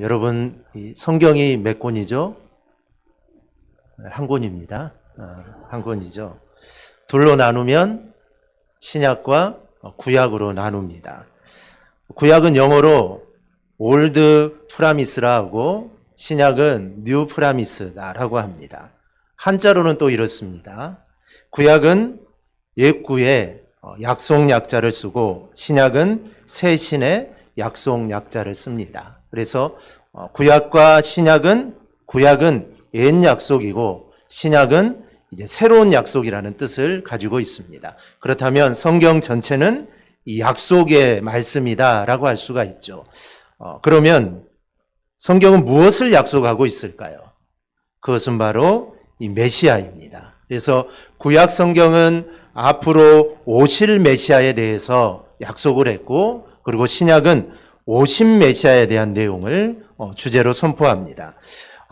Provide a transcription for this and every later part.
여러분, 이 성경이 몇 권이죠? 한 권입니다. 한 권이죠. 둘로 나누면 신약과 구약으로 나눕니다. 구약은 영어로 올드 프라미스라 하고 신약은 뉴 프라미스다라고 합니다. 한자로는 또 이렇습니다. 구약은 옛구에 약속 약자를 쓰고 신약은 새 신의 약속 약자를 씁니다. 그래서 구약과 신약은 옛 약속이고 신약은 이제 새로운 약속이라는 뜻을 가지고 있습니다. 그렇다면 성경 전체는 이 약속의 말씀이다라고 할 수가 있죠. 그러면 성경은 무엇을 약속하고 있을까요? 그것은 바로 이 메시아입니다. 그래서 구약 성경은 앞으로 오실 메시아에 대해서 약속을 했고, 그리고 신약은 오신 메시아에 대한 내용을 주제로 선포합니다.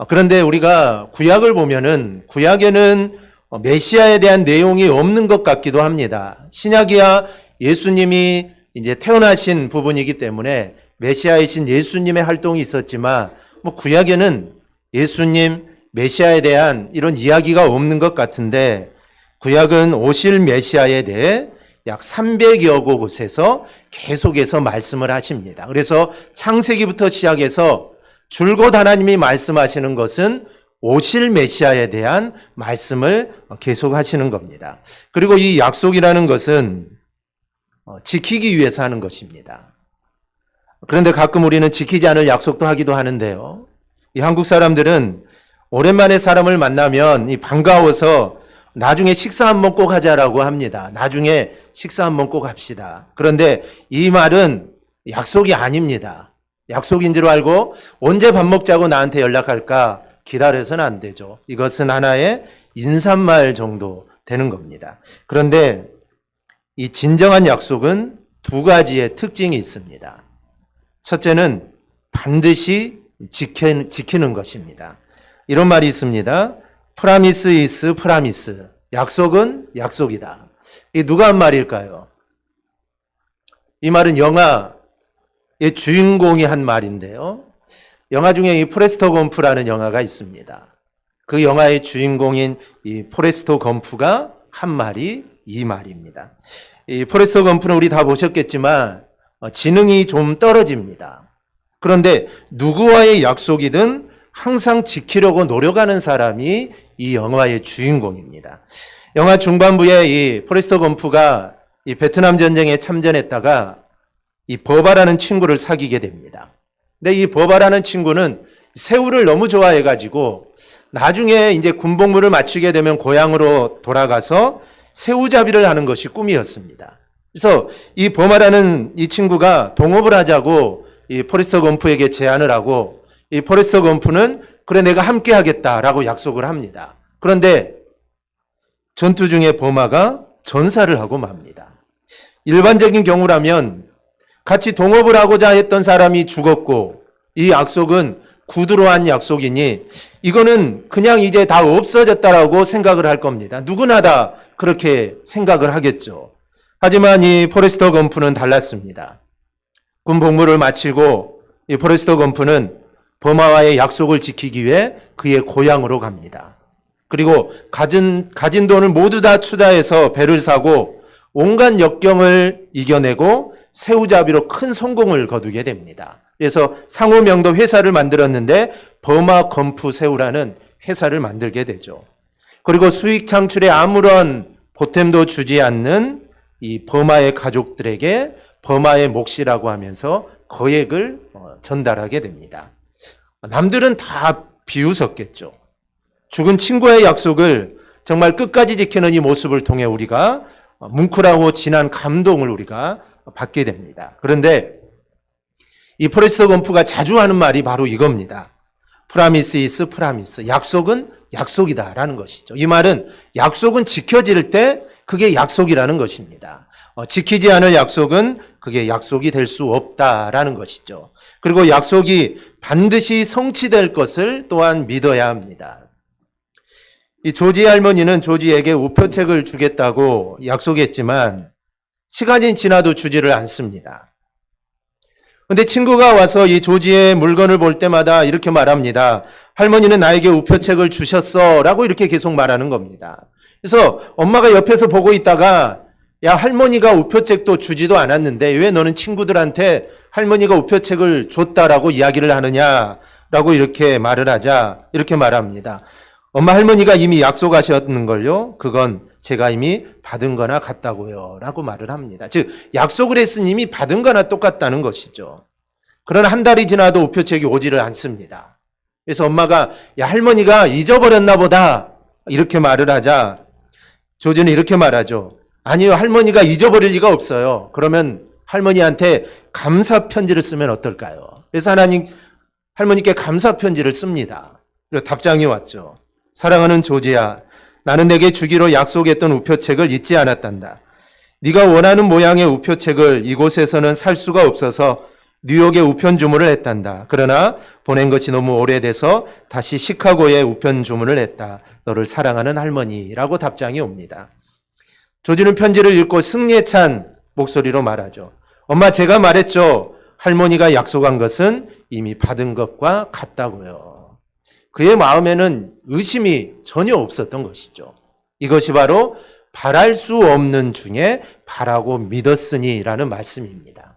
그런데 우리가 구약을 보면은 구약에는 메시아에 대한 내용이 없는 것 같기도 합니다. 신약이야 예수님이 이제 태어나신 부분이기 때문에 메시아이신 예수님의 활동이 있었지만 구약에는 예수님, 메시아에 대한 이런 이야기가 없는 것 같은데 구약은 오실 메시아에 대해 약 300여 곳에서 계속해서 말씀을 하십니다. 그래서 창세기부터 시작해서 줄곧 하나님이 말씀하시는 것은 오실 메시아에 대한 말씀을 계속하시는 겁니다. 그리고 이 약속이라는 것은 지키기 위해서 하는 것입니다. 그런데 가끔 우리는 지키지 않을 약속도 하기도 하는데요. 이 한국 사람들은 오랜만에 사람을 만나면 반가워서 나중에 식사 한번 꼭 하자라고 합니다. 나중에 식사 한번 꼭 합시다. 그런데 이 말은 약속이 아닙니다. 약속인 줄 알고 언제 밥 먹자고 나한테 연락할까 기다려서는 안 되죠. 이것은 하나의 인사말 정도 되는 겁니다. 그런데 이 진정한 약속은 두 가지의 특징이 있습니다. 첫째는 반드시 지키는 것입니다. 이런 말이 있습니다. 프라미스 이스 프라미스. 약속은 약속이다. 이게 누가 한 말일까요? 이 말은 영화의 주인공이 한 말인데요. 영화 중에 이 포레스터 검프라는 영화가 있습니다. 그 영화의 주인공인 이 포레스터 검프가 한 말이 이 말입니다. 이 포레스터 검프는 우리 다 보셨겠지만 지능이 좀 떨어집니다. 그런데 누구와의 약속이든 항상 지키려고 노력하는 사람이 이 영화의 주인공입니다. 영화 중반부에 이 포레스터 검프가 이 베트남 전쟁에 참전했다가 이 버바라는 친구를 사귀게 됩니다. 근데 이 버바라는 친구는 새우를 너무 좋아해가지고 나중에 이제 군복무를 마치게 되면 고향으로 돌아가서 새우잡이를 하는 것이 꿈이었습니다. 그래서 이 버바라는 이 친구가 동업을 하자고 이 포레스터 검프에게 제안을 하고 이 포레스터 검프는 그래 내가 함께 하겠다라고 약속을 합니다. 그런데 전투 중에 버마가 전사를 하고 맙니다. 일반적인 경우라면 같이 동업을 하고자 했던 사람이 죽었고 이 약속은 구두로 한 약속이니 이거는 그냥 이제 다 없어졌다라고 생각을 할 겁니다. 누구나 다 그렇게 생각을 하겠죠. 하지만 이 포레스터 검프는 달랐습니다. 군 복무를 마치고 이 포레스터 검프는 버마와의 약속을 지키기 위해 그의 고향으로 갑니다. 그리고 가진 돈을 모두 다 투자해서 배를 사고 온갖 역경을 이겨내고 새우잡이로 큰 성공을 거두게 됩니다. 그래서 상호명도 회사를 만들었는데 버마 검프 새우라는 회사를 만들게 되죠. 그리고 수익 창출에 아무런 보탬도 주지 않는 이 버마의 가족들에게 버마의 몫이라고 하면서 거액을 전달하게 됩니다. 남들은 다 비웃었겠죠. 죽은 친구의 약속을 정말 끝까지 지키는 이 모습을 통해 우리가 뭉클하고 진한 감동을 우리가 받게 됩니다. 그런데 이 포레스터 검프가 자주 하는 말이 바로 이겁니다. 프라미스 이스 프라미스. 약속은 약속이다라는 것이죠. 이 말은 약속은 지켜질 때 그게 약속이라는 것입니다. 지키지 않을 약속은 그게 약속이 될 수 없다라는 것이죠. 그리고 약속이 반드시 성취될 것을 또한 믿어야 합니다. 이 조지 할머니는 조지에게 우표책을 주겠다고 약속했지만 시간이 지나도 주지를 않습니다. 근데 친구가 와서 이 조지의 물건을 볼 때마다 이렇게 말합니다. 할머니는 나에게 우표책을 주셨어 라고 이렇게 계속 말하는 겁니다. 그래서 엄마가 옆에서 보고 있다가 야, 할머니가 우표책도 주지도 않았는데 왜 너는 친구들한테 할머니가 우표책을 줬다라고 이야기를 하느냐라고 이렇게 말을 하자 이렇게 말합니다. 엄마 할머니가 이미 약속하셨는걸요. 그건 제가 이미 받은 거나 같다고요 라고 말을 합니다. 즉 약속을 했으니 이미 받은 거나 똑같다는 것이죠. 그러나 한 달이 지나도 우표책이 오지를 않습니다. 그래서 엄마가 야, 할머니가 잊어버렸나 보다 이렇게 말을 하자 조지는 이렇게 말하죠. 아니요, 할머니가 잊어버릴 리가 없어요. 그러면 할머니한테 감사 편지를 쓰면 어떨까요? 그래서 할머니께 감사 편지를 씁니다. 그리고 답장이 왔죠. 사랑하는 조지야, 나는 내게 주기로 약속했던 우표책을 잊지 않았단다. 네가 원하는 모양의 우표책을 이곳에서는 살 수가 없어서 뉴욕에 우편 주문을 했단다. 그러나 보낸 것이 너무 오래돼서 다시 시카고에 우편 주문을 했다. 너를 사랑하는 할머니라고 답장이 옵니다. 조지는 편지를 읽고 승리에 찬 목소리로 말하죠. 엄마, 제가 말했죠. 할머니가 약속한 것은 이미 받은 것과 같다고요. 그의 마음에는 의심이 전혀 없었던 것이죠. 이것이 바로 바랄 수 없는 중에 바라고 믿었으니라는 말씀입니다.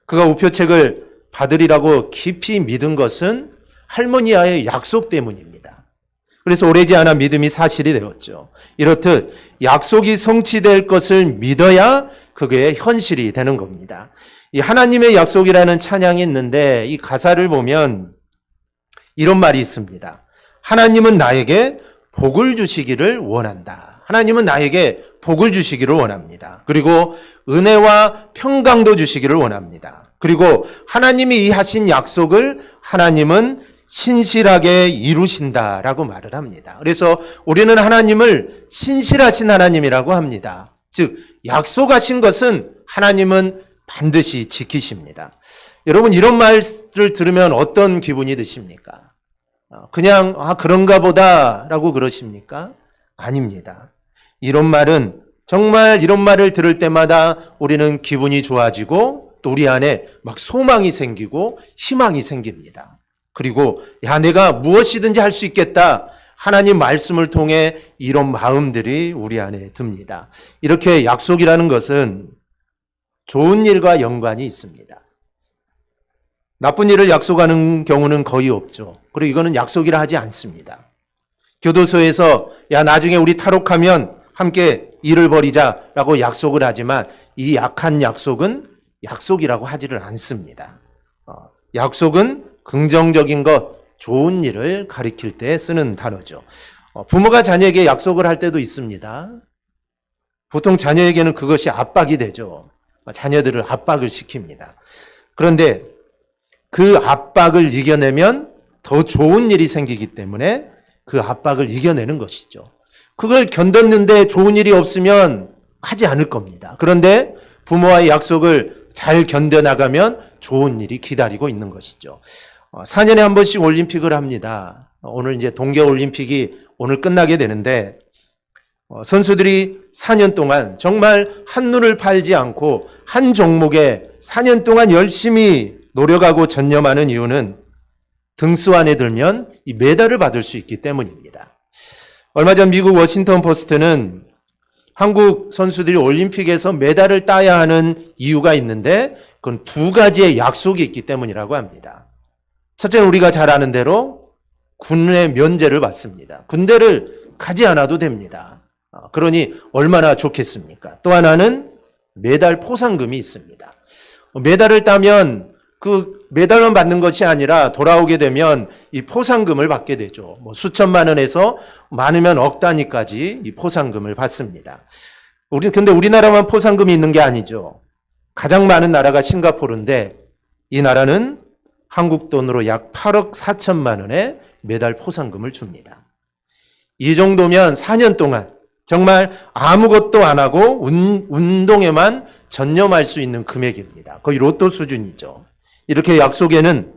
그가 우표책을 받으리라고 깊이 믿은 것은 할머니와의 약속 때문입니다. 그래서 오래지 않아 믿음이 사실이 되었죠. 이렇듯 약속이 성취될 것을 믿어야 그게 현실이 되는 겁니다. 이 하나님의 약속이라는 찬양이 있는데 이 가사를 보면 이런 말이 있습니다. 하나님은 나에게 복을 주시기를 원한다. 하나님은 나에게 복을 주시기를 원합니다. 그리고 은혜와 평강도 주시기를 원합니다. 그리고 하나님이 이 하신 약속을 하나님은 신실하게 이루신다라고 말을 합니다. 그래서 우리는 하나님을 신실하신 하나님이라고 합니다. 즉 약속하신 것은 하나님은 반드시 지키십니다. 여러분 이런 말을 들으면 어떤 기분이 드십니까? 그냥 그런가 보다라고 그러십니까? 아닙니다. 이런 말은 정말 이런 말을 들을 때마다 우리는 기분이 좋아지고 또 우리 안에 막 소망이 생기고 희망이 생깁니다. 그리고 야, 내가 무엇이든지 할 수 있겠다. 하나님 말씀을 통해 이런 마음들이 우리 안에 듭니다. 이렇게 약속이라는 것은 좋은 일과 연관이 있습니다. 나쁜 일을 약속하는 경우는 거의 없죠. 그리고 이거는 약속이라 하지 않습니다. 교도소에서 야, 나중에 우리 탈옥하면 함께 일을 벌이자라고 약속을 하지만 이 약한 약속은 약속이라고 하지를 않습니다. 약속은 긍정적인 것, 좋은 일을 가리킬 때 쓰는 단어죠. 부모가 자녀에게 약속을 할 때도 있습니다. 보통 자녀에게는 그것이 압박이 되죠. 자녀들을 압박을 시킵니다. 그런데 그 압박을 이겨내면 더 좋은 일이 생기기 때문에 그 압박을 이겨내는 것이죠. 그걸 견뎠는데 좋은 일이 없으면 하지 않을 겁니다. 그런데 부모와의 약속을 잘 견뎌나가면 좋은 일이 기다리고 있는 것이죠. 4년에 한 번씩 올림픽을 합니다. 오늘 이제 동계올림픽이 오늘 끝나게 되는데 선수들이 4년 동안 정말 한눈을 팔지 않고 한 종목에 4년 동안 열심히 노력하고 전념하는 이유는 등수 안에 들면 이 메달을 받을 수 있기 때문입니다. 얼마 전 미국 워싱턴 포스트는 한국 선수들이 올림픽에서 메달을 따야 하는 이유가 있는데 그건 두 가지의 약속이 있기 때문이라고 합니다. 첫째는 우리가 잘 아는 대로 군의 면제를 받습니다. 군대를 가지 않아도 됩니다. 그러니 얼마나 좋겠습니까? 또 하나는 메달 포상금이 있습니다. 메달을 따면 그 메달만 받는 것이 아니라 돌아오게 되면 이 포상금을 받게 되죠. 수천만 원에서 많으면 억 단위까지 이 포상금을 받습니다. 근데 우리나라만 포상금이 있는 게 아니죠. 가장 많은 나라가 싱가포르인데 이 나라는 한국 돈으로 약 8억 4천만 원의 메달 포상금을 줍니다. 이 정도면 4년 동안 정말 아무것도 안 하고 운동에만 전념할 수 있는 금액입니다. 거의 로또 수준이죠. 이렇게 약속에는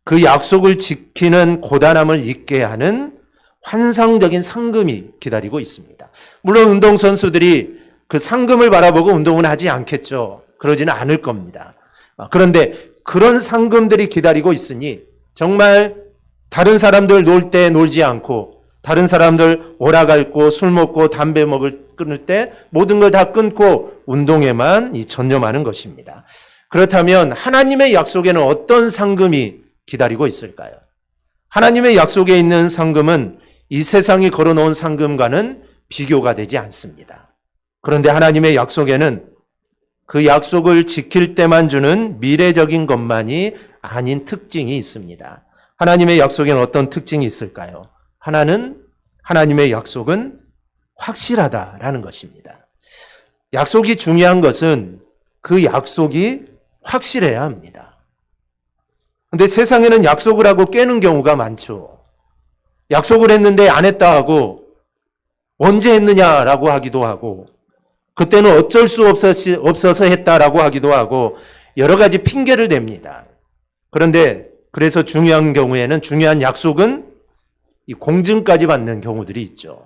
그 약속을 지키는 고단함을 잊게 하는 환상적인 상금이 기다리고 있습니다. 물론 운동선수들이 그 상금을 바라보고 운동은 하지 않겠죠. 그러지는 않을 겁니다. 그런데 그런 상금들이 기다리고 있으니 정말 다른 사람들 놀 때 놀지 않고 다른 사람들 오락할고 술 먹고 담배 끊을 때 모든 걸 다 끊고 운동에만 전념하는 것입니다. 그렇다면 하나님의 약속에는 어떤 상금이 기다리고 있을까요? 하나님의 약속에 있는 상금은 이 세상이 걸어놓은 상금과는 비교가 되지 않습니다. 그런데 하나님의 약속에는 그 약속을 지킬 때만 주는 미래적인 것만이 아닌 특징이 있습니다. 하나님의 약속에는 어떤 특징이 있을까요? 하나님의 약속은 확실하다라는 것입니다. 약속이 중요한 것은 그 약속이 확실해야 합니다. 그런데 세상에는 약속을 하고 깨는 경우가 많죠. 약속을 했는데 안 했다 하고 언제 했느냐라고 하기도 하고 그때는 어쩔 수 없어서 했다라고 하기도 하고 여러 가지 핑계를 댑니다. 그런데 그래서 중요한 경우에는 중요한 약속은 이 공증까지 받는 경우들이 있죠.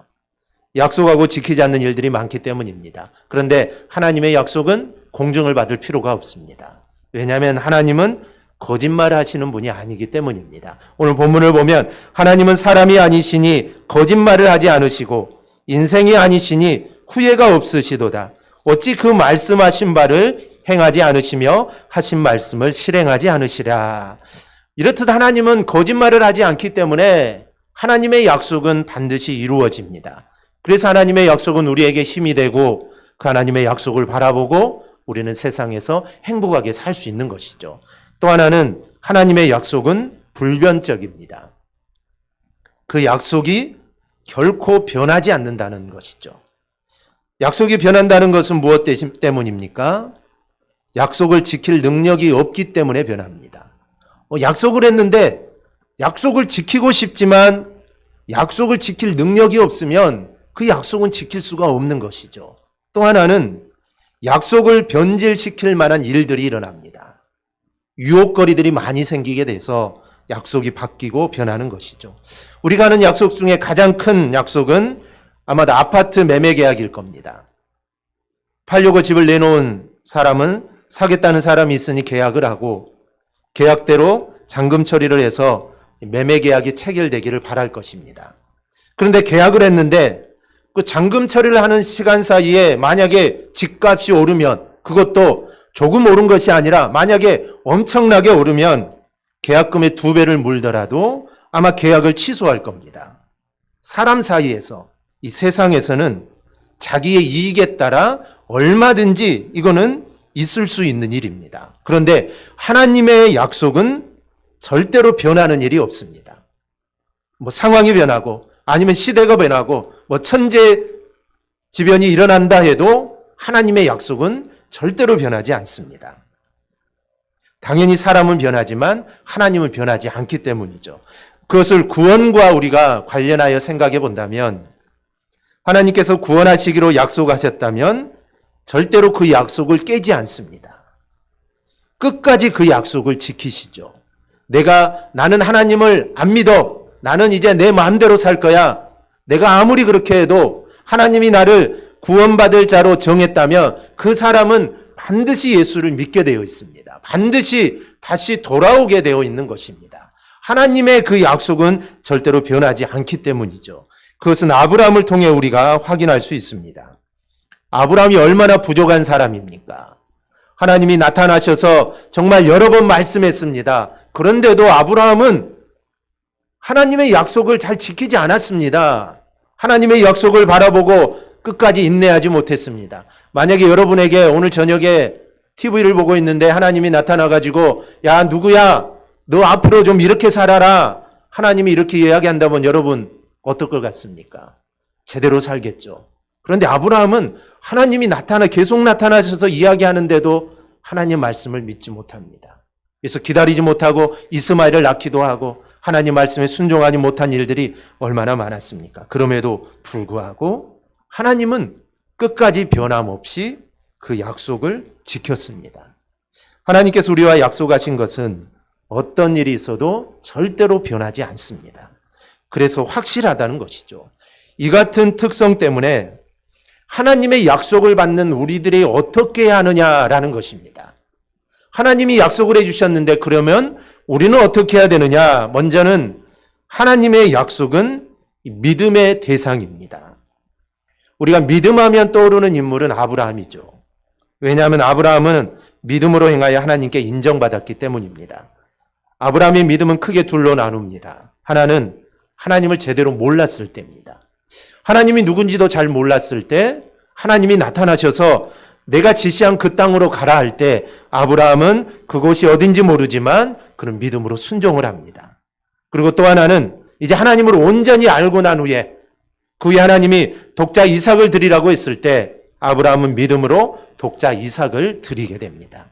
약속하고 지키지 않는 일들이 많기 때문입니다. 그런데 하나님의 약속은 공증을 받을 필요가 없습니다. 왜냐하면 하나님은 거짓말 하시는 분이 아니기 때문입니다. 오늘 본문을 보면 하나님은 사람이 아니시니 거짓말을 하지 않으시고 인생이 아니시니 후회가 없으시도다. 어찌 그 말씀하신 바를 행하지 않으시며 하신 말씀을 실행하지 않으시랴. 이렇듯 하나님은 거짓말을 하지 않기 때문에 하나님의 약속은 반드시 이루어집니다. 그래서 하나님의 약속은 우리에게 힘이 되고 그 하나님의 약속을 바라보고 우리는 세상에서 행복하게 살 수 있는 것이죠. 또 하나는 하나님의 약속은 불변적입니다. 그 약속이 결코 변하지 않는다는 것이죠. 약속이 변한다는 것은 무엇 때문입니까? 약속을 지킬 능력이 없기 때문에 변합니다. 약속을 했는데 약속을 지키고 싶지만 약속을 지킬 능력이 없으면 그 약속은 지킬 수가 없는 것이죠. 또 하나는 약속을 변질시킬 만한 일들이 일어납니다. 유혹거리들이 많이 생기게 돼서 약속이 바뀌고 변하는 것이죠. 우리가 하는 약속 중에 가장 큰 약속은 아마도 아파트 매매 계약일 겁니다. 팔려고 집을 내놓은 사람은 사겠다는 사람이 있으니 계약을 하고 계약대로 잔금 처리를 해서 매매 계약이 체결되기를 바랄 것입니다. 그런데 계약을 했는데 그 잔금 처리를 하는 시간 사이에 만약에 집값이 오르면 그것도 조금 오른 것이 아니라 만약에 엄청나게 오르면 계약금의 2배를 물더라도 아마 계약을 취소할 겁니다. 사람 사이에서 이 세상에서는 자기의 이익에 따라 얼마든지 이거는 있을 수 있는 일입니다. 그런데 하나님의 약속은 절대로 변하는 일이 없습니다. 상황이 변하고 아니면 시대가 변하고 천재지변이 일어난다 해도 하나님의 약속은 절대로 변하지 않습니다. 당연히 사람은 변하지만 하나님은 변하지 않기 때문이죠. 그것을 구원과 우리가 관련하여 생각해 본다면 하나님께서 구원하시기로 약속하셨다면 절대로 그 약속을 깨지 않습니다. 끝까지 그 약속을 지키시죠. 나는 하나님을 안 믿어. 나는 이제 내 마음대로 살 거야. 내가 아무리 그렇게 해도 하나님이 나를 구원받을 자로 정했다면 그 사람은 반드시 예수를 믿게 되어 있습니다. 반드시 다시 돌아오게 되어 있는 것입니다. 하나님의 그 약속은 절대로 변하지 않기 때문이죠. 그것은 아브라함을 통해 우리가 확인할 수 있습니다. 아브라함이 얼마나 부족한 사람입니까? 하나님이 나타나셔서 정말 여러 번 말씀했습니다. 그런데도 아브라함은 하나님의 약속을 잘 지키지 않았습니다. 하나님의 약속을 바라보고 끝까지 인내하지 못했습니다. 만약에 여러분에게 오늘 저녁에 TV를 보고 있는데 하나님이 나타나가지고 야 누구야 너 앞으로 좀 이렇게 살아라 하나님이 이렇게 이야기한다면 여러분 어떨 것 같습니까? 제대로 살겠죠. 그런데 아브라함은 하나님이 계속 나타나셔서 이야기하는데도 하나님 말씀을 믿지 못합니다. 그래서 기다리지 못하고 이스마엘을 낳기도 하고 하나님 말씀에 순종하지 못한 일들이 얼마나 많았습니까? 그럼에도 불구하고 하나님은 끝까지 변함없이 그 약속을 지켰습니다. 하나님께서 우리와 약속하신 것은 어떤 일이 있어도 절대로 변하지 않습니다. 그래서 확실하다는 것이죠. 이 같은 특성 때문에 하나님의 약속을 받는 우리들이 어떻게 해야 하느냐라는 것입니다. 하나님이 약속을 해주셨는데 그러면 우리는 어떻게 해야 되느냐? 먼저는 하나님의 약속은 믿음의 대상입니다. 우리가 믿음하면 떠오르는 인물은 아브라함이죠. 왜냐하면 아브라함은 믿음으로 행하여 하나님께 인정받았기 때문입니다. 아브라함의 믿음은 크게 둘로 나눕니다. 하나는 하나님을 제대로 몰랐을 때입니다. 하나님이 누군지도 잘 몰랐을 때 하나님이 나타나셔서 내가 지시한 그 땅으로 가라 할 때 아브라함은 그곳이 어딘지 모르지만 그런 믿음으로 순종을 합니다. 그리고 또 하나는 이제 하나님을 온전히 알고 난 후에 그 후에 하나님이 독자 이삭을 드리라고 했을 때 아브라함은 믿음으로 독자 이삭을 드리게 됩니다.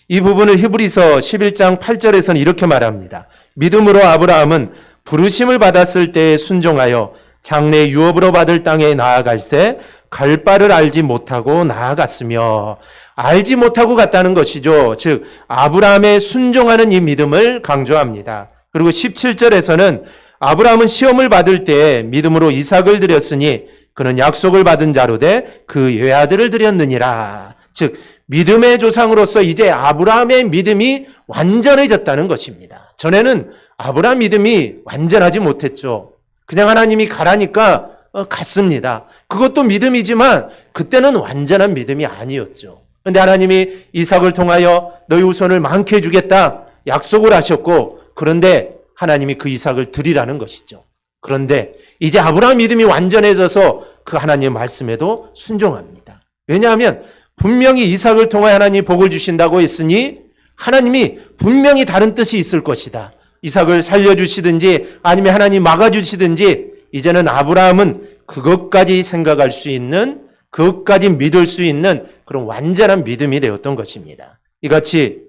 이 부분을 히브리서 11장 8절에서는 이렇게 말합니다. 믿음으로 아브라함은 부르심을 받았을 때에 순종하여 장래 유업으로 받을 땅에 나아갈새 갈 바를 알지 못하고 나아갔으며, 알지 못하고 갔다는 것이죠. 즉 아브라함의 순종하는 이 믿음을 강조합니다. 그리고 17절에서는 아브라함은 시험을 받을 때 믿음으로 이삭을 드렸으니 그는 약속을 받은 자로 돼 그 외아들을 드렸느니라. 즉 믿음의 조상으로서 이제 아브라함의 믿음이 완전해졌다는 것입니다. 전에는 아브라함 믿음이 완전하지 못했죠. 그냥 하나님이 가라니까 갔습니다. 그것도 믿음이지만 그때는 완전한 믿음이 아니었죠. 그런데 하나님이 이삭을 통하여 너희 후손을 많게 해주겠다 약속을 하셨고, 그런데 하나님이 그 이삭을 드리라는 것이죠. 그런데 이제 아브라함 믿음이 완전해져서 그 하나님의 말씀에도 순종합니다. 왜냐하면 분명히 이삭을 통하여 하나님이 복을 주신다고 했으니 하나님이 분명히 다른 뜻이 있을 것이다. 이삭을 살려주시든지 아니면 하나님 막아주시든지 이제는 아브라함은 그것까지 생각할 수 있는, 그것까지 믿을 수 있는 그런 완전한 믿음이 되었던 것입니다. 이같이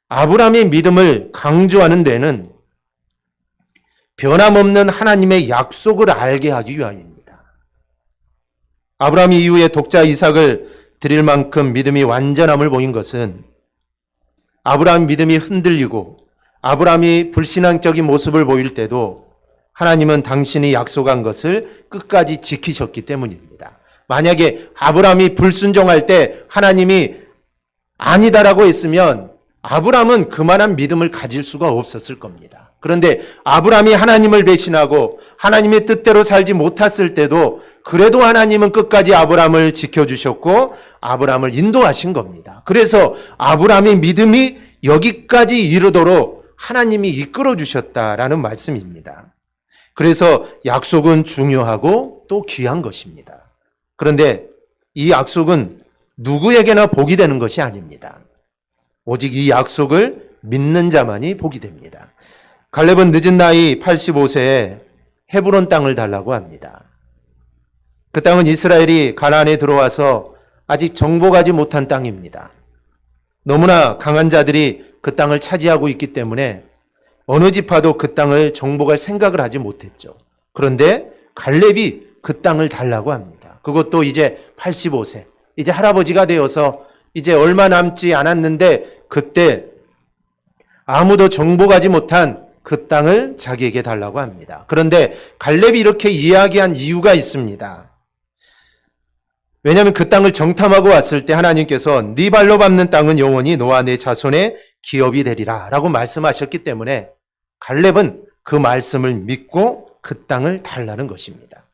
아브라함의 믿음을 강조하는 데는 변함없는 하나님의 약속을 알게 하기 위함입니다. 아브라함이 이후에 독자 이삭을 드릴 만큼 믿음이 완전함을 보인 것은 아브라함 믿음이 흔들리고 아브라함이 불신앙적인 모습을 보일 때도 하나님은 당신이 약속한 것을 끝까지 지키셨기 때문입니다. 만약에 아브라함이 불순종할 때 하나님이 아니다라고 했으면 아브라함은 그만한 믿음을 가질 수가 없었을 겁니다. 그런데 아브라함이 하나님을 배신하고 하나님의 뜻대로 살지 못했을 때도 그래도 하나님은 끝까지 아브라함을 지켜주셨고 아브라함을 인도하신 겁니다. 그래서 아브라함의 믿음이 여기까지 이르도록 하나님이 이끌어 주셨다라는 말씀입니다. 그래서 약속은 중요하고 또 귀한 것입니다. 그런데 이 약속은 누구에게나 복이 되는 것이 아닙니다. 오직 이 약속을 믿는 자만이 복이 됩니다. 갈렙은 늦은 나이 85세에 헤브론 땅을 달라고 합니다. 그 땅은 이스라엘이 가나안에 들어와서 아직 정복하지 못한 땅입니다. 너무나 강한 자들이 그 땅을 차지하고 있기 때문에 어느 지파도 그 땅을 정복할 생각을 하지 못했죠. 그런데 갈렙이 그 땅을 달라고 합니다. 그것도 이제 85세, 이제 할아버지가 되어서 이제 얼마 남지 않았는데 그때 아무도 정복하지 못한 그 땅을 자기에게 달라고 합니다. 그런데 갈렙이 이렇게 이야기한 이유가 있습니다. 왜냐하면 그 땅을 정탐하고 왔을 때 하나님께서 네 발로 밟는 땅은 영원히 너와 네 자손의 기업이 되리라 라고 말씀하셨기 때문에 갈렙은 그 말씀을 믿고 그 땅을 달라는 것입니다.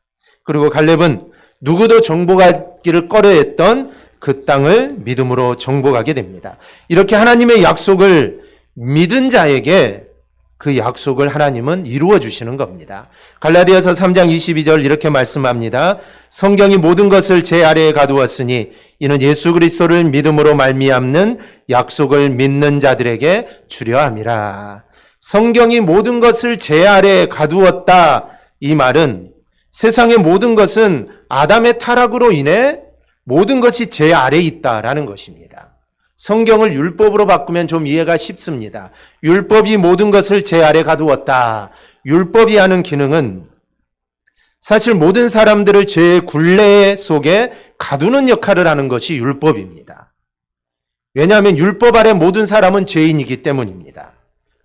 그리고 갈렙은 누구도 정복하기를 꺼려했던 그 땅을 믿음으로 정복하게 됩니다. 이렇게 하나님의 약속을 믿은 자에게 그 약속을 하나님은 이루어 주시는 겁니다. 갈라디아서 3장 22절 이렇게 말씀합니다. 성경이 모든 것을 제 아래에 가두었으니 이는 예수 그리스도를 믿음으로 말미암는 약속을 믿는 자들에게 주려 함이라. 성경이 모든 것을 제 아래에 가두었다. 이 말은 세상의 모든 것은 아담의 타락으로 인해 모든 것이 제 아래에 있다라는 것입니다. 성경을 율법으로 바꾸면 좀 이해가 쉽습니다. 율법이 모든 것을 제 아래 가두었다. 율법이 하는 기능은 사실 모든 사람들을 죄의 굴레 속에 가두는 역할을 하는 것이 율법입니다. 왜냐하면 율법 아래 모든 사람은 죄인이기 때문입니다.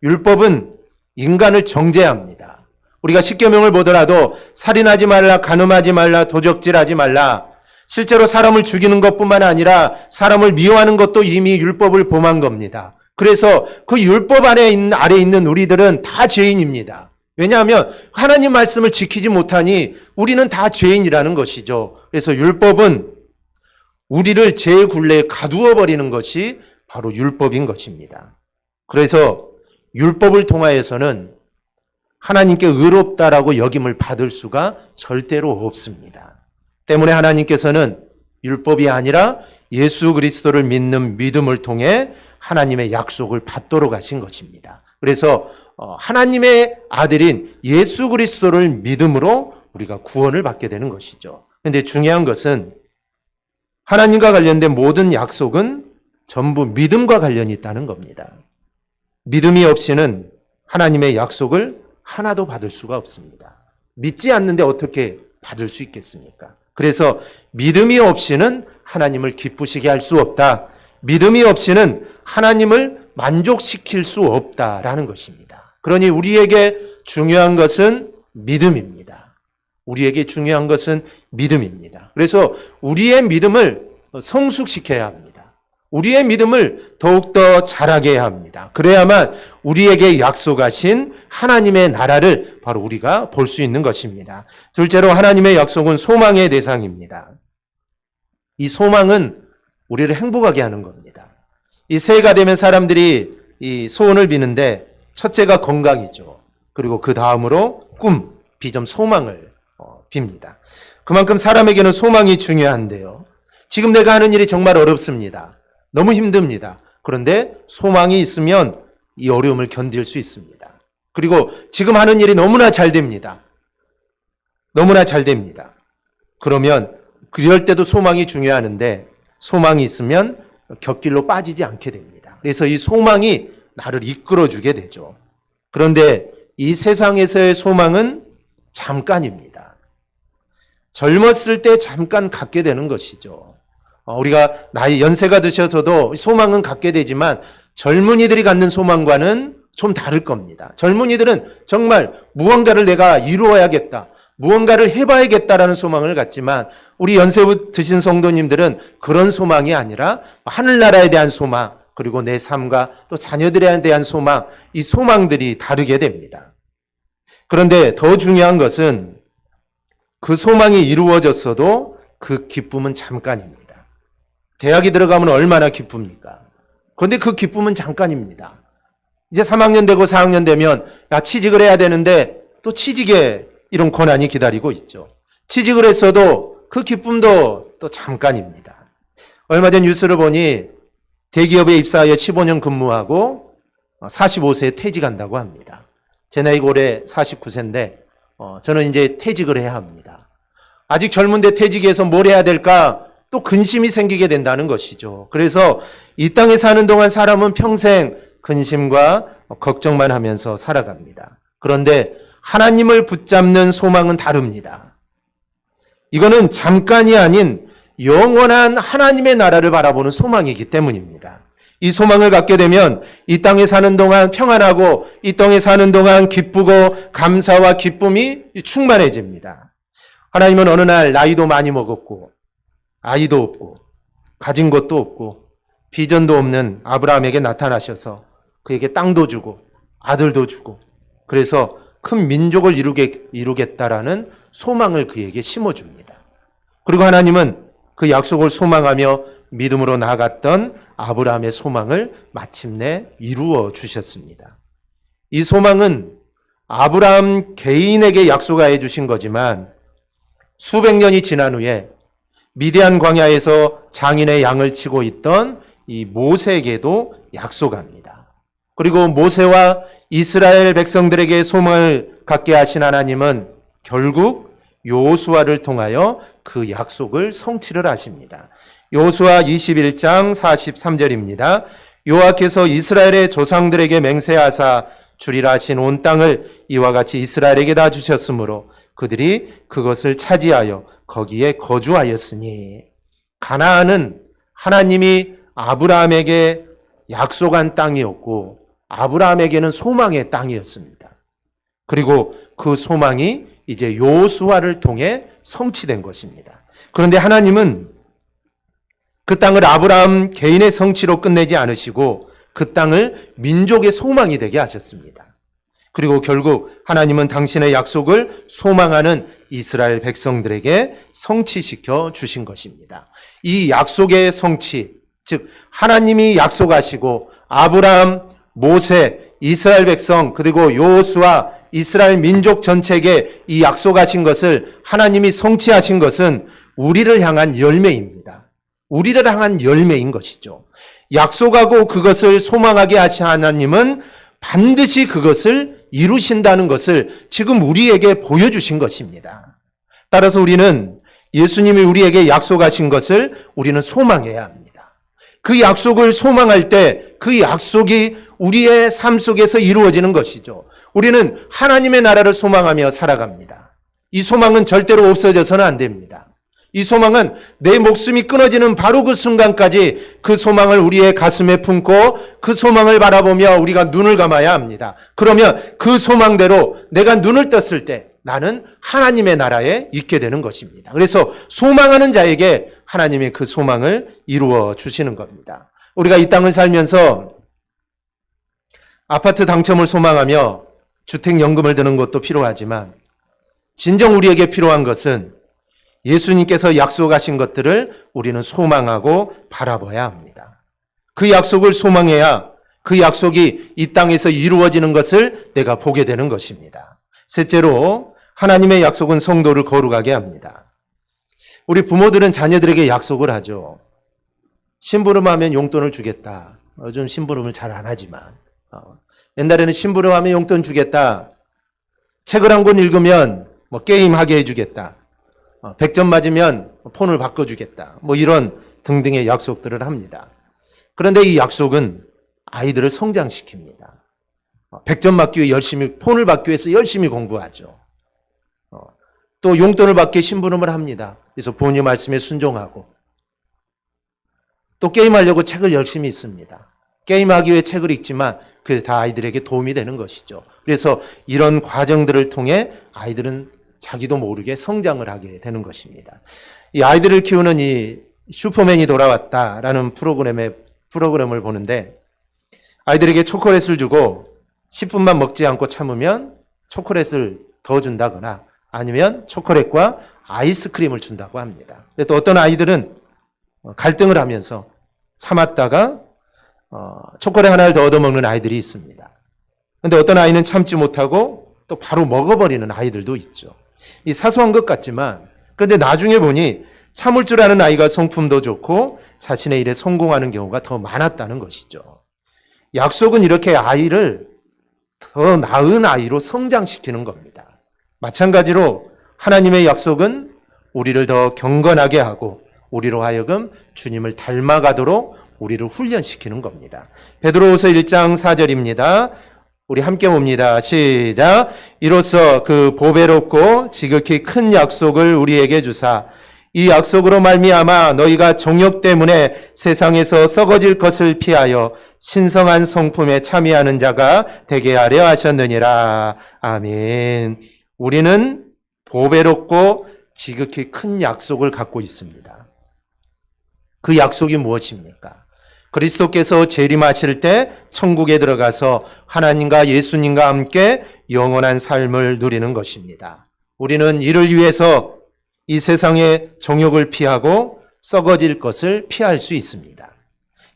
율법은 인간을 정죄합니다. 우리가 십계명을 보더라도 살인하지 말라, 간음하지 말라, 도적질하지 말라, 실제로 사람을 죽이는 것뿐만 아니라 사람을 미워하는 것도 이미 율법을 범한 겁니다. 그래서 그 율법 아래 있는 우리들은 다 죄인입니다. 왜냐하면 하나님 말씀을 지키지 못하니 우리는 다 죄인이라는 것이죠. 그래서 율법은 우리를 죄의 굴레에 가두어 버리는 것이 바로 율법인 것입니다. 그래서 율법을 통하여서는 하나님께 의롭다라고 여김을 받을 수가 절대로 없습니다. 때문에 하나님께서는 율법이 아니라 예수 그리스도를 믿는 믿음을 통해 하나님의 약속을 받도록 하신 것입니다. 그래서 하나님의 아들인 예수 그리스도를 믿음으로 우리가 구원을 받게 되는 것이죠. 그런데 중요한 것은 하나님과 관련된 모든 약속은 전부 믿음과 관련이 있다는 겁니다. 믿음이 없이는 하나님의 약속을 하나도 받을 수가 없습니다. 믿지 않는데 어떻게 받을 수 있겠습니까? 그래서 믿음이 없이는 하나님을 기쁘시게 할 수 없다. 믿음이 없이는 하나님을 만족시킬 수 없다라는 것입니다. 그러니 우리에게 중요한 것은 믿음입니다. 우리에게 중요한 것은 믿음입니다. 그래서 우리의 믿음을 성숙시켜야 합니다. 우리의 믿음을 더욱더 자라게 해야 합니다. 그래야만 우리에게 약속하신 하나님의 나라를 바로 우리가 볼 수 있는 것입니다. 둘째로 하나님의 약속은 소망의 대상입니다. 이 소망은 우리를 행복하게 하는 겁니다. 이 새해가 되면 사람들이 이 소원을 비는데 첫째가 건강이죠. 그리고 그 다음으로 꿈, 비전, 소망을 빕니다. 그만큼 사람에게는 소망이 중요한데요. 지금 내가 하는 일이 정말 어렵습니다. 너무 힘듭니다. 그런데 소망이 있으면 이 어려움을 견딜 수 있습니다. 그리고 지금 하는 일이 너무나 잘 됩니다. 너무나 잘 됩니다. 그러면 그럴 때도 소망이 중요하는데 소망이 있으면 곁길로 빠지지 않게 됩니다. 그래서 이 소망이 나를 이끌어주게 되죠. 그런데 이 세상에서의 소망은 잠깐입니다. 젊었을 때 잠깐 갖게 되는 것이죠. 우리가 연세가 드셔서도 소망은 갖게 되지만 젊은이들이 갖는 소망과는 좀 다를 겁니다. 젊은이들은 정말 무언가를 내가 이루어야겠다, 무언가를 해봐야겠다라는 소망을 갖지만 우리 연세 드신 성도님들은 그런 소망이 아니라 하늘나라에 대한 소망, 그리고 내 삶과 또 자녀들에 대한 소망, 이 소망들이 다르게 됩니다. 그런데 더 중요한 것은 그 소망이 이루어졌어도 그 기쁨은 잠깐입니다. 대학에 들어가면 얼마나 기쁩니까? 그런데 그 기쁨은 잠깐입니다. 이제 3학년 되고 4학년 되면 취직을 해야 되는데 또 취직에 이런 고난이 기다리고 있죠. 취직을 했어도 그 기쁨도 또 잠깐입니다. 얼마 전 뉴스를 보니 대기업에 입사하여 15년 근무하고 45세에 퇴직한다고 합니다. 제 나이가 올해 49세인데 저는 이제 퇴직을 해야 합니다. 아직 젊은데 퇴직해서 뭘 해야 될까? 또 근심이 생기게 된다는 것이죠. 그래서 이 땅에 사는 동안 사람은 평생 근심과 걱정만 하면서 살아갑니다. 그런데 하나님을 붙잡는 소망은 다릅니다. 이거는 잠깐이 아닌 영원한 하나님의 나라를 바라보는 소망이기 때문입니다. 이 소망을 갖게 되면 이 땅에 사는 동안 평안하고 이 땅에 사는 동안 기쁘고 감사와 기쁨이 충만해집니다. 하나님은 어느 날 나이도 많이 먹었고 아이도 없고 가진 것도 없고 비전도 없는 아브라함에게 나타나셔서 그에게 땅도 주고 아들도 주고 그래서 큰 민족을 이루겠다라는 소망을 그에게 심어줍니다. 그리고 하나님은 그 약속을 소망하며 믿음으로 나아갔던 아브라함의 소망을 마침내 이루어 주셨습니다. 이 소망은 아브라함 개인에게 약속하여 주신 거지만 수백 년이 지난 후에 미디안 광야에서 장인의 양을 치고 있던 이 모세에게도 약속합니다. 그리고 모세와 이스라엘 백성들에게 소망을 갖게 하신 하나님은 결국 여호수아를 통하여 그 약속을 성취를 하십니다. 여호수아 21장 43절입니다. 여호와께서 이스라엘의 조상들에게 맹세하사 주리라 하신 온 땅을 이와 같이 이스라엘에게 다 주셨으므로 그들이 그것을 차지하여 거기에 거주하였으니 가나안은 하나님이 아브라함에게 약속한 땅이었고 아브라함에게는 소망의 땅이었습니다. 그리고 그 소망이 이제 여호수아를 통해 성취된 것입니다. 그런데 하나님은 그 땅을 아브라함 개인의 성취로 끝내지 않으시고 그 땅을 민족의 소망이 되게 하셨습니다. 그리고 결국 하나님은 당신의 약속을 소망하는 이스라엘 백성들에게 성취시켜 주신 것입니다. 이 약속의 성취, 즉 하나님이 약속하시고 아브라함, 모세, 이스라엘 백성 그리고 여호수아 이스라엘 민족 전체에게 이 약속하신 것을 하나님이 성취하신 것은 우리를 향한 열매입니다. 우리를 향한 열매인 것이죠. 약속하고 그것을 소망하게 하신 하나님은 반드시 그것을 이루신다는 것을 지금 우리에게 보여주신 것입니다. 따라서 우리는 예수님이 우리에게 약속하신 것을 우리는 소망해야 합니다. 그 약속을 소망할 때 그 약속이 우리의 삶 속에서 이루어지는 것이죠. 우리는 하나님의 나라를 소망하며 살아갑니다. 이 소망은 절대로 없어져서는 안 됩니다. 이 소망은 내 목숨이 끊어지는 바로 그 순간까지 그 소망을 우리의 가슴에 품고 그 소망을 바라보며 우리가 눈을 감아야 합니다. 그러면 그 소망대로 내가 눈을 떴을 때 나는 하나님의 나라에 있게 되는 것입니다. 그래서 소망하는 자에게 하나님이 그 소망을 이루어 주시는 겁니다. 우리가 이 땅을 살면서 아파트 당첨을 소망하며 주택연금을 드는 것도 필요하지만 진정 우리에게 필요한 것은 예수님께서 약속하신 것들을 우리는 소망하고 바라봐야 합니다. 그 약속을 소망해야 그 약속이 이 땅에서 이루어지는 것을 내가 보게 되는 것입니다. 셋째로 하나님의 약속은 성도를 거룩하게 합니다. 우리 부모들은 자녀들에게 약속을 하죠. 심부름하면 용돈을 주겠다. 요즘 심부름을 잘 안 하지만 옛날에는 심부름하면 용돈 주겠다. 책을 한 권 읽으면 게임하게 해주겠다. 100점 맞으면 폰을 바꿔주겠다. 이런 등등의 약속들을 합니다. 그런데 이 약속은 아이들을 성장시킵니다. 100점 맞기 위해 폰을 받기 위해서 열심히 공부하죠. 또 용돈을 받기 위해 심부름을 합니다. 그래서 부모님 말씀에 순종하고 또 게임하려고 책을 열심히 읽습니다. 게임하기 위해 책을 읽지만 그게 다 아이들에게 도움이 되는 것이죠. 그래서 이런 과정들을 통해 아이들은 자기도 모르게 성장을 하게 되는 것입니다. 이 아이들을 키우는 이 슈퍼맨이 돌아왔다라는 프로그램을 보는데 아이들에게 초콜릿을 주고 10분만 먹지 않고 참으면 초콜릿을 더 준다거나 아니면 초콜릿과 아이스크림을 준다고 합니다. 또 어떤 아이들은 갈등을 하면서 참았다가 초콜릿 하나를 더 얻어먹는 아이들이 있습니다. 그런데 어떤 아이는 참지 못하고 또 바로 먹어버리는 아이들도 있죠. 이 사소한 것 같지만 그런데 나중에 보니 참을 줄 아는 아이가 성품도 좋고 자신의 일에 성공하는 경우가 더 많았다는 것이죠. 약속은 이렇게 아이를 더 나은 아이로 성장시키는 겁니다. 마찬가지로 하나님의 약속은 우리를 더 경건하게 하고 우리로 하여금 주님을 닮아가도록 우리를 훈련시키는 겁니다. 베드로후서 1장 4절입니다. 우리 함께 봅니다. 시작. 이로써 그 보배롭고 지극히 큰 약속을 우리에게 주사 이 약속으로 말미암아 너희가 정욕 때문에 세상에서 썩어질 것을 피하여 신성한 성품에 참여하는 자가 되게 하려 하셨느니라. 아멘. 우리는 보배롭고 지극히 큰 약속을 갖고 있습니다. 그 약속이 무엇입니까? 그리스도께서 재림하실 때 천국에 들어가서 하나님과 예수님과 함께 영원한 삶을 누리는 것입니다. 우리는 이를 위해서 이 세상의 정욕을 피하고 썩어질 것을 피할 수 있습니다.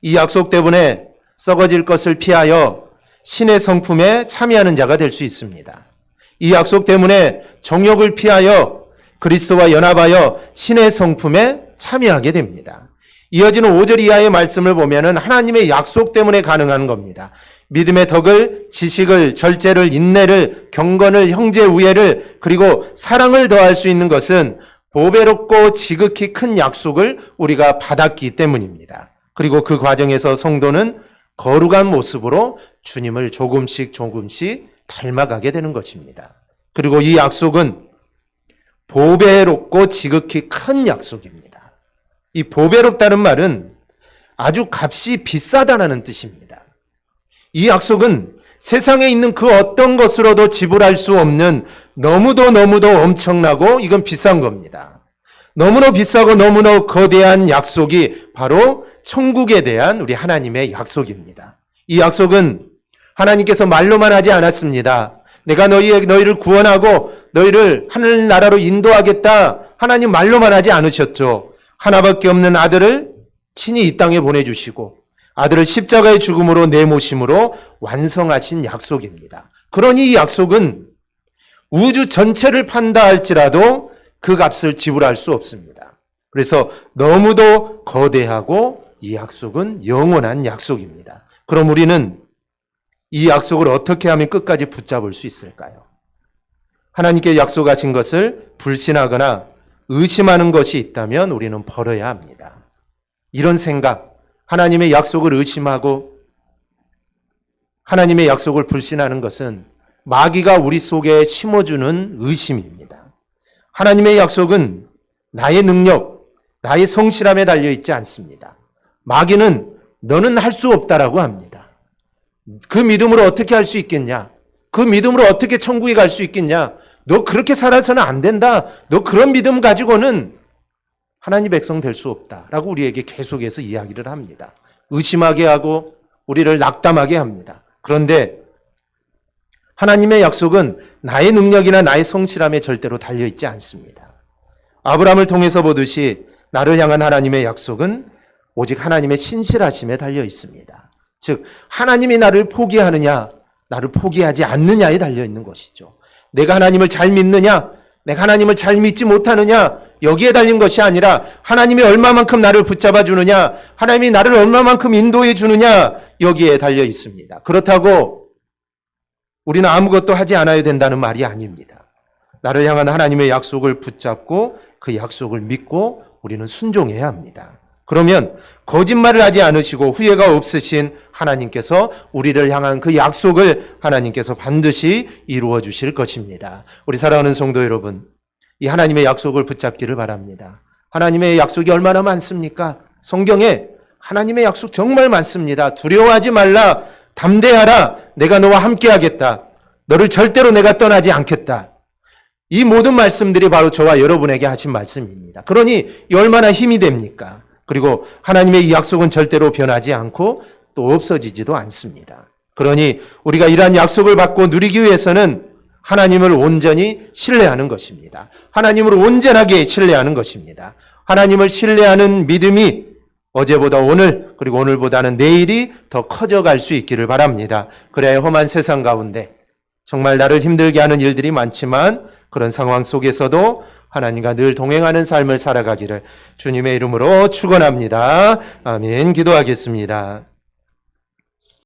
이 약속 때문에 썩어질 것을 피하여 신의 성품에 참여하는 자가 될 수 있습니다. 이 약속 때문에 정욕을 피하여 그리스도와 연합하여 신의 성품에 참여하게 됩니다. 이어지는 5절 이하의 말씀을 보면은 하나님의 약속 때문에 가능한 겁니다. 믿음의 덕을, 지식을, 절제를, 인내를, 경건을, 형제 우애를, 그리고 사랑을 더할 수 있는 것은 보배롭고 지극히 큰 약속을 우리가 받았기 때문입니다. 그리고 그 과정에서 성도는 거룩한 모습으로 주님을 조금씩 닮아가게 되는 것입니다. 그리고 이 약속은 보배롭고 지극히 큰 약속입니다. 이 보배롭다는 말은 아주 값이 비싸다는 뜻입니다. 이 약속은 세상에 있는 그 어떤 것으로도 지불할 수 없는 너무도 엄청나고 이건 비싼 겁니다. 너무나 비싸고 너무나 거대한 약속이 바로 천국에 대한 우리 하나님의 약속입니다. 이 약속은 하나님께서 말로만 하지 않았습니다. 내가 너희를 구원하고 너희를 하늘나라로 인도하겠다. 하나님 말로만 하지 않으셨죠. 하나밖에 없는 아들을 친히 이 땅에 보내주시고 아들을 십자가의 죽음으로 내모심으로 완성하신 약속입니다. 그러니 이 약속은 우주 전체를 판다 할지라도 그 값을 지불할 수 없습니다. 그래서 너무도 거대하고 이 약속은 영원한 약속입니다. 그럼 우리는 이 약속을 어떻게 하면 끝까지 붙잡을 수 있을까요? 하나님께 약속하신 것을 불신하거나 의심하는 것이 있다면 우리는 버려야 합니다. 이런 생각, 하나님의 약속을 의심하고 하나님의 약속을 불신하는 것은 마귀가 우리 속에 심어주는 의심입니다. 하나님의 약속은 나의 능력, 나의 성실함에 달려있지 않습니다. 마귀는 너는 할 수 없다라고 합니다. 그 믿음으로 어떻게 할 수 있겠냐? 그 믿음으로 어떻게 천국에 갈 수 있겠냐? 너 그렇게 살아서는 안 된다. 너 그런 믿음 가지고는 하나님 백성 될 수 없다라고 우리에게 계속해서 이야기를 합니다. 의심하게 하고 우리를 낙담하게 합니다. 그런데 하나님의 약속은 나의 능력이나 나의 성실함에 절대로 달려있지 않습니다. 아브라함을 통해서 보듯이 나를 향한 하나님의 약속은 오직 하나님의 신실하심에 달려 있습니다. 즉 하나님이 나를 포기하느냐 나를 포기하지 않느냐에 달려 있는 것이죠. 내가 하나님을 잘 믿느냐 내가 하나님을 잘 믿지 못하느냐 여기에 달린 것이 아니라 하나님이 얼마만큼 나를 붙잡아 주느냐 하나님이 나를 얼마만큼 인도해 주느냐 여기에 달려 있습니다. 그렇다고 우리는 아무것도 하지 않아야 된다는 말이 아닙니다. 나를 향한 하나님의 약속을 붙잡고 그 약속을 믿고 우리는 순종해야 합니다. 그러면 거짓말을 하지 않으시고 후회가 없으신 하나님께서 우리를 향한 그 약속을 하나님께서 반드시 이루어 주실 것입니다. 우리 사랑하는 성도 여러분, 이 하나님의 약속을 붙잡기를 바랍니다. 하나님의 약속이 얼마나 많습니까? 성경에 하나님의 약속 정말 많습니다. 두려워하지 말라, 담대하라, 내가 너와 함께하겠다. 너를 절대로 내가 떠나지 않겠다. 이 모든 말씀들이 바로 저와 여러분에게 하신 말씀입니다. 그러니 이 얼마나 힘이 됩니까? 그리고 하나님의 이 약속은 절대로 변하지 않고 또 없어지지도 않습니다. 그러니 우리가 이러한 약속을 받고 누리기 위해서는 하나님을 온전히 신뢰하는 것입니다. 하나님을 온전하게 신뢰하는 것입니다. 하나님을 신뢰하는 믿음이 어제보다 오늘 그리고 오늘보다는 내일이 더 커져갈 수 있기를 바랍니다. 그래야 험한 세상 가운데 정말 나를 힘들게 하는 일들이 많지만 그런 상황 속에서도 하나님과 늘 동행하는 삶을 살아가기를 주님의 이름으로 축원합니다. 아멘. 기도하겠습니다.